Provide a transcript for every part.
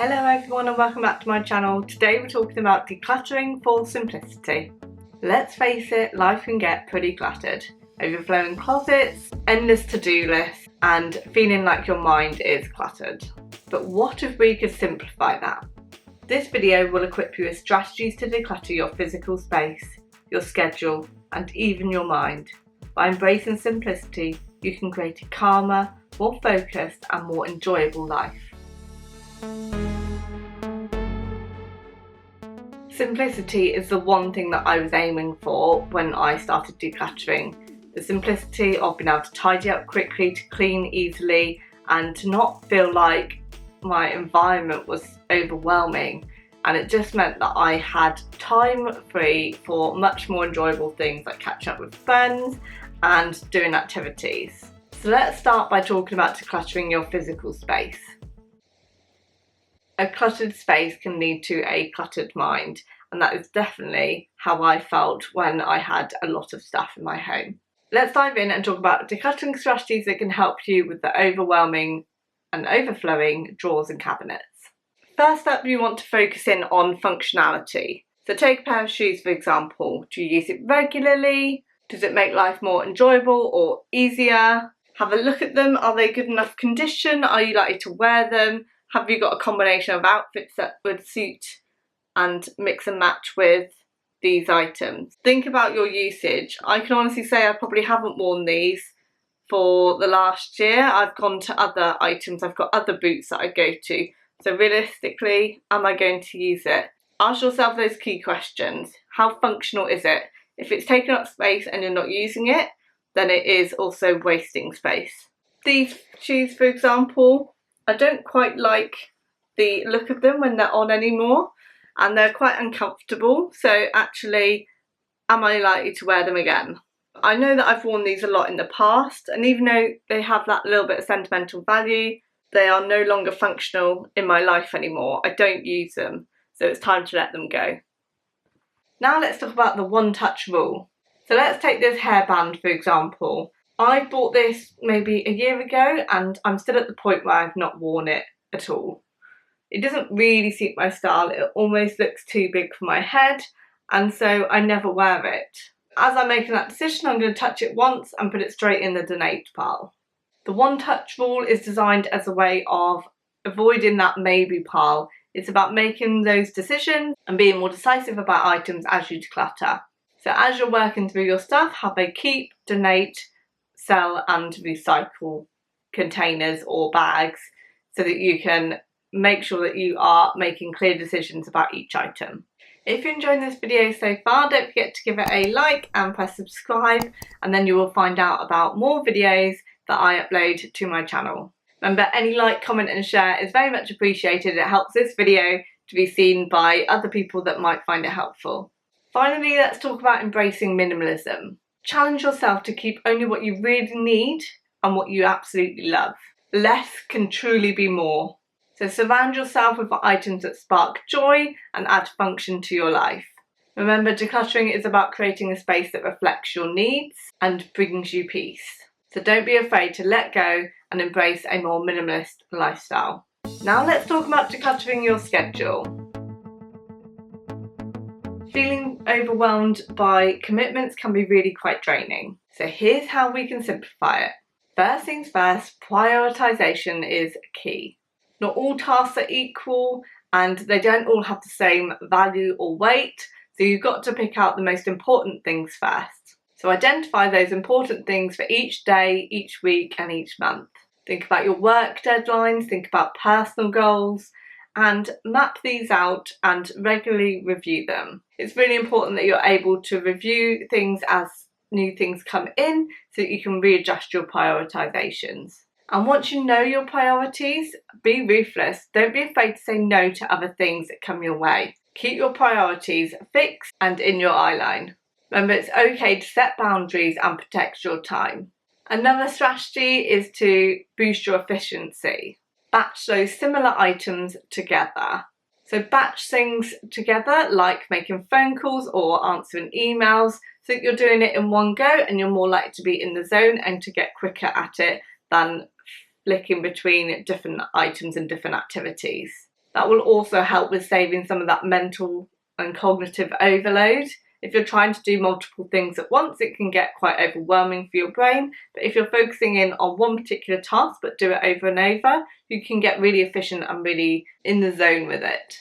Hello everyone and welcome back to my channel. Today we're talking about decluttering for simplicity. Let's face it, life can get pretty cluttered. Overflowing closets, endless to-do lists, and feeling like your mind is cluttered. But what if we could simplify that? This video will equip you with strategies to declutter your physical space, your schedule, and even your mind. By embracing simplicity, you can create a calmer, more focused, and more enjoyable life. Simplicity is the one thing that I was aiming for when I started decluttering. The simplicity of being able to tidy up quickly, to clean easily, and to not feel like my environment was overwhelming. And it just meant that I had time free for much more enjoyable things like catching up with friends and doing activities. So let's start by talking about decluttering your physical space. A cluttered space can lead to a cluttered mind, and that is definitely how I felt when I had a lot of stuff in my home. Let's dive in and talk about decluttering strategies that can help you with the overwhelming and overflowing drawers and cabinets. First up, you want to focus in on functionality. So take a pair of shoes for example. Do you use it regularly? Does it make life more enjoyable or easier? Have a look at them. Are they good enough condition? Are you likely to wear them? Have you got a combination of outfits that would suit and mix and match with these items? Think about your usage. I can honestly say I probably haven't worn these for the last year. I've gone to other items. I've got other boots that I go to. So realistically, am I going to use it? Ask yourself those key questions. How functional is it? If it's taking up space and you're not using it, then it is also wasting space. These shoes, for example, I don't quite like the look of them when they're on anymore, and they're quite uncomfortable. So actually, am I likely to wear them again? I know that I've worn these a lot in the past, and even though they have that little bit of sentimental value, they are no longer functional in my life anymore. I don't use them, so it's time to let them go. Now let's talk about the one-touch rule. So let's take this hairband for example. I bought this maybe a year ago and I'm still at the point where I've not worn it at all. It doesn't really suit my style. It almost looks too big for my head, and so I never wear it. As I'm making that decision, I'm going to touch it once and put it straight in the donate pile. The one touch rule is designed as a way of avoiding that maybe pile. It's about making those decisions and being more decisive about items as you declutter. So as you're working through your stuff, have a keep, donate, sell and recycle containers or bags so that you can make sure that you are making clear decisions about each item. If you're enjoying this video so far, don't forget to give it a like and press subscribe, and then you will find out about more videos that I upload to my channel. Remember, any like, comment and share is very much appreciated. It helps this video to be seen by other people that might find it helpful. Finally, let's talk about embracing minimalism. Challenge yourself to keep only what you really need and what you absolutely love. Less can truly be more. So surround yourself with items that spark joy and add function to your life. Remember, decluttering is about creating a space that reflects your needs and brings you peace. So don't be afraid to let go and embrace a more minimalist lifestyle. Now let's talk about decluttering your schedule. Feeling overwhelmed by commitments can be really quite draining. So here's how we can simplify it. First things first, prioritization is key. Not all tasks are equal and they don't all have the same value or weight, so you've got to pick out the most important things first. So identify those important things for each day, each week and each month. Think about your work deadlines, think about personal goals, and map these out and regularly review them. It's really important that you're able to review things as new things come in so that you can readjust your prioritizations. And once you know your priorities, be ruthless. Don't be afraid to say no to other things that come your way. Keep your priorities fixed and in your eye line. Remember, it's okay to set boundaries and protect your time. Another strategy is to boost your efficiency. Batch those similar items together. So batch things together like making phone calls or answering emails so that you're doing it in one go and you're more likely to be in the zone and to get quicker at it than flicking between different items and different activities. That will also help with saving some of that mental and cognitive overload. If you're trying to do multiple things at once, it can get quite overwhelming for your brain. But if you're focusing in on one particular task but do it over and over, you can get really efficient and really in the zone with it.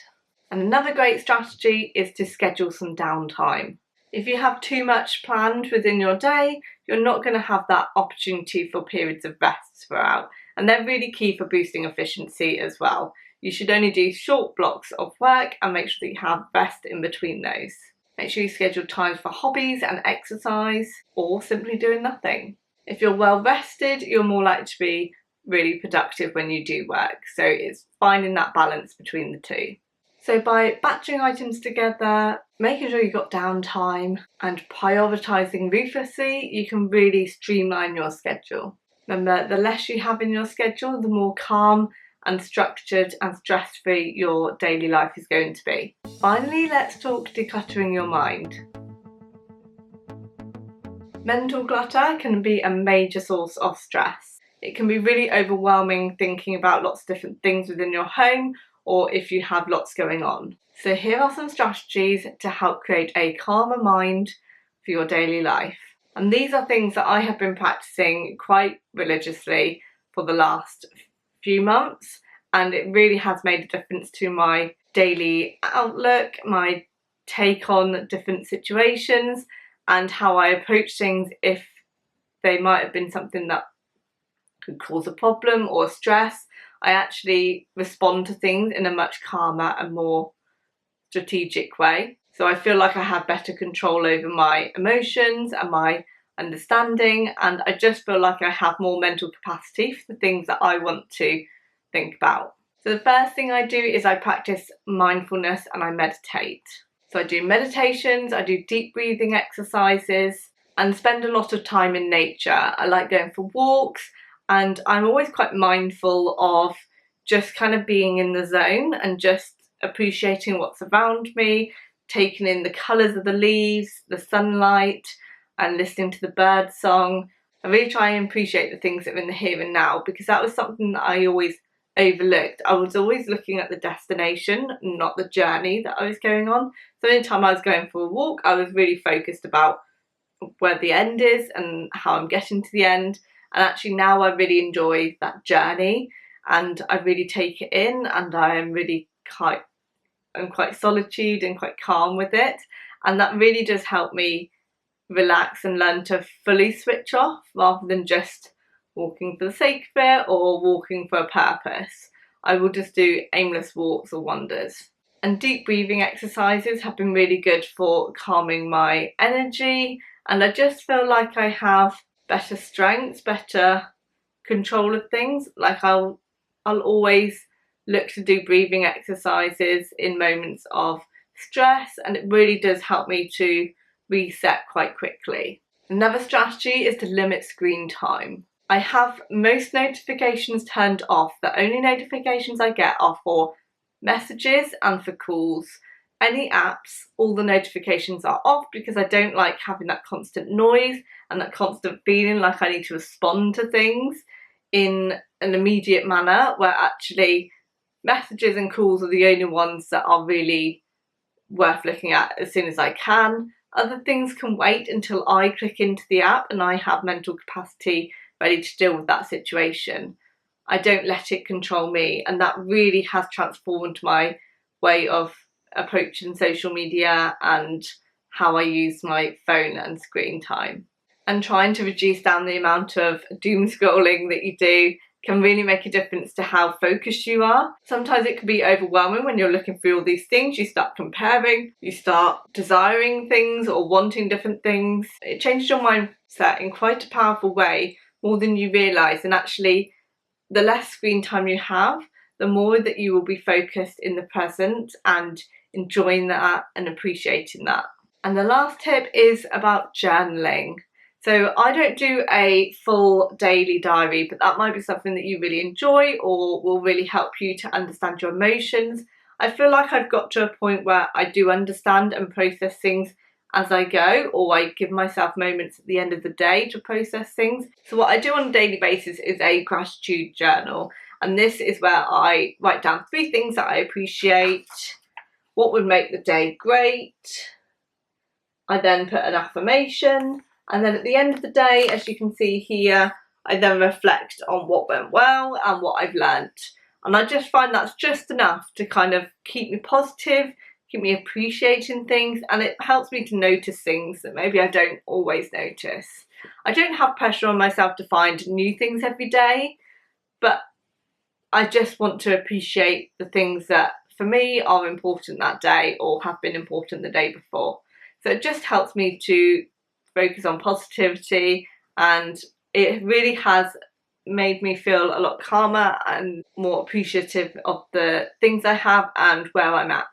And another great strategy is to schedule some downtime. If you have too much planned within your day, you're not going to have that opportunity for periods of rest throughout. And they're really key for boosting efficiency as well. You should only do short blocks of work and make sure that you have rest in between those. Make sure you schedule times for hobbies and exercise, or simply doing nothing. If you're well rested, you're more likely to be really productive when you do work. So it's finding that balance between the two. So by batching items together, making sure you've got downtime, and prioritising ruthlessly, you can really streamline your schedule. Remember, the less you have in your schedule, the more calm and structured and stress-free your daily life is going to be. Finally, let's talk decluttering your mind. Mental clutter can be a major source of stress. It can be really overwhelming thinking about lots of different things within your home, or if you have lots going on. So here are some strategies to help create a calmer mind for your daily life. And these are things that I have been practicing quite religiously for the last few months, and it really has made a difference to my daily outlook, my take on different situations, and how I approach things if they might have been something that could cause a problem or stress. I actually respond to things in a much calmer and more strategic way. So I feel like I have better control over my emotions and my understanding, and I just feel like I have more mental capacity for the things that I want to think about. So the first thing I do is I practice mindfulness and I meditate. So I do meditations, I do deep breathing exercises, and spend a lot of time in nature. I like going for walks, and I'm always quite mindful of just kind of being in the zone and just appreciating what's around me, taking in the colours of the leaves, the sunlight, and listening to the bird song. I really try and appreciate the things that are in the here and now, because that was something that I always overlooked. I was always looking at the destination, not the journey that I was going on. So anytime I was going for a walk, I was really focused about where the end is and how I'm getting to the end. And actually now I really enjoy that journey, and I really take it in, and I'm quite solitude and quite calm with it. And that really does help me relax and learn to fully switch off, rather than just walking for the sake of it or walking for a purpose. I will just do aimless walks or wanders. And deep breathing exercises have been really good for calming my energy, and I just feel like I have better strengths, better control of things. Like I'll always look to do breathing exercises in moments of stress, and it really does help me to reset quite quickly. Another strategy is to limit screen time. I have most notifications turned off. The only notifications I get are for messages and for calls. Any apps, all the notifications are off, because I don't like having that constant noise and that constant feeling like I need to respond to things in an immediate manner, where actually messages and calls are the only ones that are really worth looking at as soon as I can. Other things can wait until I click into the app and I have mental capacity ready to deal with that situation. I don't let it control me, and that really has transformed my way of approaching social media and how I use my phone and screen time. And trying to reduce down the amount of doom scrolling that you do can really make a difference to how focused you are. Sometimes it can be overwhelming when you're looking through all these things. You start comparing, you start desiring things or wanting different things. It changes your mindset in quite a powerful way, more than you realise. And actually, the less screen time you have, the more that you will be focused in the present and enjoying that and appreciating that. And the last tip is about journaling. So I don't do a full daily diary, but that might be something that you really enjoy or will really help you to understand your emotions. I feel like I've got to a point where I do understand and process things as I go, or I give myself moments at the end of the day to process things. So what I do on a daily basis is a gratitude journal, And this is where I write down 3 things that I appreciate, what would make the day great. I then put an affirmation, and then at the end of the day, as you can see here, I then reflect on what went well and what I've learnt. And I just find that's just enough to kind of keep me positive, keep me appreciating things, and it helps me to notice things that maybe I don't always notice. I don't have pressure on myself to find new things every day, but I just want to appreciate the things that for me are important that day or have been important the day before. So it just helps me to focus on positivity, and it really has made me feel a lot calmer and more appreciative of the things I have and where I'm at.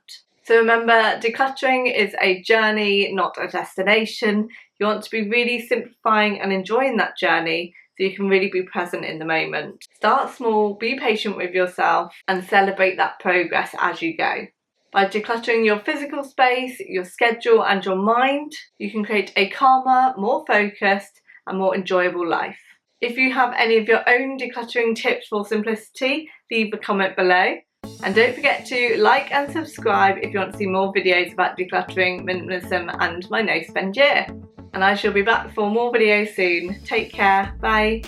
So remember, decluttering is a journey, not a destination. You want to be really simplifying and enjoying that journey so you can really be present in the moment. Start small, be patient with yourself, and celebrate that progress as you go. By decluttering your physical space, your schedule, and your mind, you can create a calmer, more focused, and more enjoyable life. If you have any of your own decluttering tips for simplicity, leave a comment below. And don't forget to like and subscribe if you want to see more videos about decluttering, minimalism, and my no spend year. And I shall be back for more videos soon. Take care, bye.